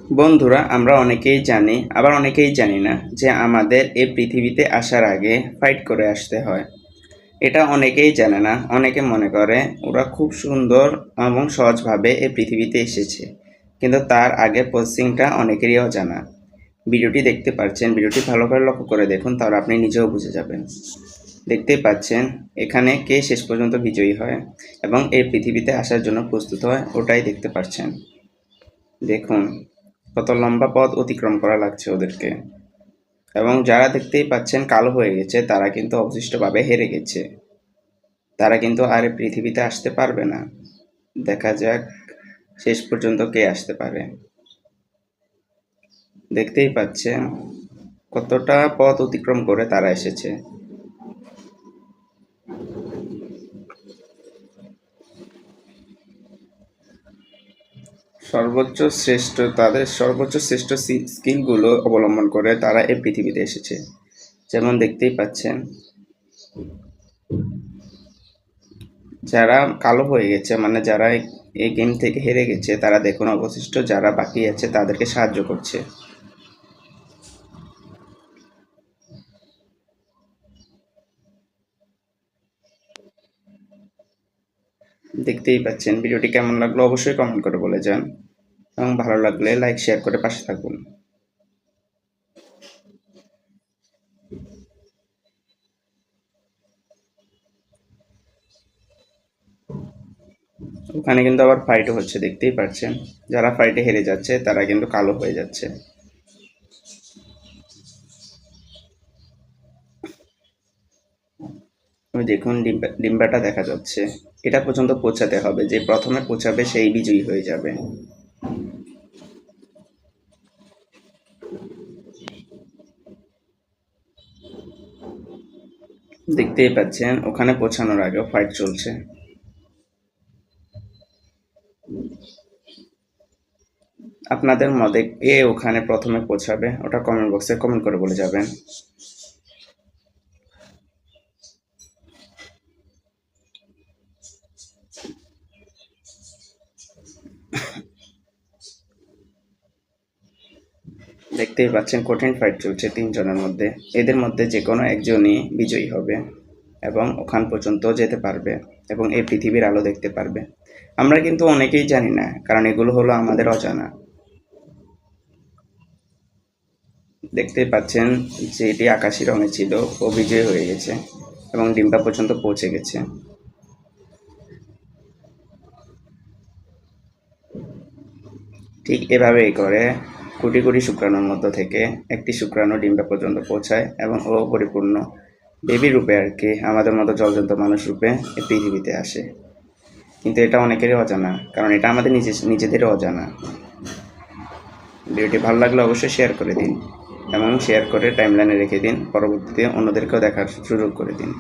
বন্ধুরা, আমরা অনেকেই জানি, আবার অনেকেই জানি না যে আমাদের এই পৃথিবীতে আসার আগে ফাইট করে আসতে হয়। এটা অনেকেই জানে না। অনেকে মনে করে ওরা খুব সুন্দর এবং সহজভাবে এই পৃথিবীতে এসেছে, কিন্তু তার আগের প্রসেসিংটা অনেকেরই অজানা। ভিডিওটি দেখতে পাচ্ছেন, ভিডিওটি ভালো করে লক্ষ্য করে দেখুন, তাহলে আপনি নিজেও বুঝে যাবেন। দেখতেই পাচ্ছেন এখানে কে শেষ পর্যন্ত বিজয়ী হয় এবং এই পৃথিবীতে আসার জন্য প্রস্তুত হয়, ওটাই দেখতে পাচ্ছেন। দেখুন কত লম্বা পথ অতিক্রম করা লাগছে ওদেরকে। এবং যারা দেখতেই পাচ্ছেন কালো হয়ে গেছে, তারা কিন্তু অবশিষ্টভাবে হেরে গেছে। তারা কিন্তু আর এই পৃথিবীতে আসতে পারবে না। দেখা যাক শেষ পর্যন্ত কে আসতে পারে। দেখতেই পাচ্ছেন কতটা পথ অতিক্রম করে তারা এসেছে। তাদের সর্বোচ্চ শ্রেষ্ঠ স্কিলগুলো অবলম্বন করে তারা এই পৃথিবীতে এসেছে। যেমন দেখতেই পাচ্ছেন যারা কালো হয়ে গেছে, মানে যারা এই গেম থেকে হেরে গেছে, তারা দেখুন অবশিষ্ট যারা বাকি আছে তাদেরকে সাহায্য করছে। দেখতেই পাচ্ছেন। ভিডিওটি কেমন লাগলো অবশ্যই কমেন্ট করে বলে যান, এবং ভালো লাগলে লাইক শেয়ার করে পাশে থাকুন। ওখানে কিন্তু আবার ফাইটও হচ্ছে, দেখতেই পাচ্ছেন। যারা ফাইটে হেরে যাচ্ছে তারা কিন্তু কালো হয়ে যাচ্ছে। ওই দেখুন ডিম্বাটা দেখা যাচ্ছে। এটা পর্যন্ত পৌঁছাতে হবে, যে প্রথমে পৌঁছাবে সেই বিজয়ী হয়ে যাবে। দেখতেই পাচ্ছেন ওখানে পৌঁছানোর আগেও ফাইট চলছে। আপনাদের মতে কে ওখানে প্রথমে পৌঁছাবে, ওটা কমেন্ট বক্সে কমেন্ট করে বলে যাবেন। দেখতেই পাচ্ছেন কঠিন ফাইট চলছে তিনজনের মধ্যে। এদের মধ্যে যে কোনো একজনই বিজয়ী হবে এবং ওখান পর্যন্ত যেতে পারবে এবং এই পৃথিবীর আলো দেখতে পারবে। আমরা কিন্তু অনেকেই জানি না, কারণ এগুলো হলো আমাদের অজানা। দেখতেই পাচ্ছেন যে এটি আকাশি রঙের ছিল, ও বিজয়ী হয়ে গেছে এবং ডিম্বা পর্যন্ত পৌঁছে গেছে। ঠিক এভাবেই করে কোটি কোটি শুক্রাণুর মধ্য থেকে একটি শুক্রাণু ডিম্বা পর্যন্ত পৌঁছায় এবং ও পরিপূর্ণ বেবি রূপে আর কি আমাদের মতো জলজন্ত মানুষ রূপে এই পৃথিবীতে আসে। কিন্তু এটা অনেকেরই অজানা, কারণ এটা আমাদের নিজেদেরও অজানা। ভিডিওটি ভালো লাগলে অবশ্যই শেয়ার করে দিন এবং শেয়ার করে টাইমলাইনে রেখে দিন, পরবর্তীতে অন্যদেরকেও দেখার সুযোগ করে দিন।